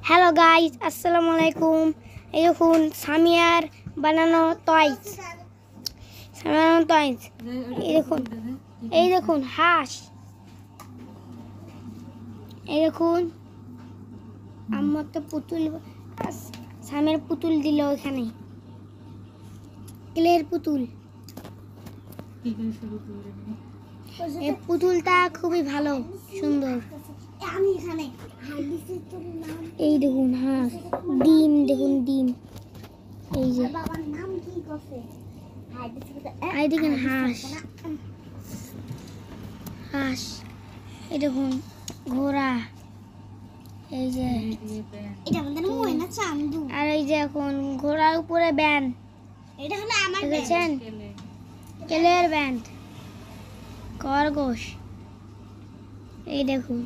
Hello guys, আসসালামু আলাইকুম। এই দেখুন সামিয়ার বানানো টয়স। এই দেখুন হাঁস। এই দেখুন আমার তো পুতুল, সামের পুতুল দিল ওখানে, ক্লের পুতুল। এই পুতুলটা খুবই ভালো, সুন্দর। এই দেখুন হাঁস, ডিম দেখুন, ডিম। এই যে এই দেখুন হাঁস, হাঁস। এই দেখুন ঘোড়া। এই যে আর এই যে এখন ঘোড়ার উপরে ব্যান্ড, এটা হলো আমার দেখেছেন, কেলের ব্যান্ড, খরগোশ। এই দেখুন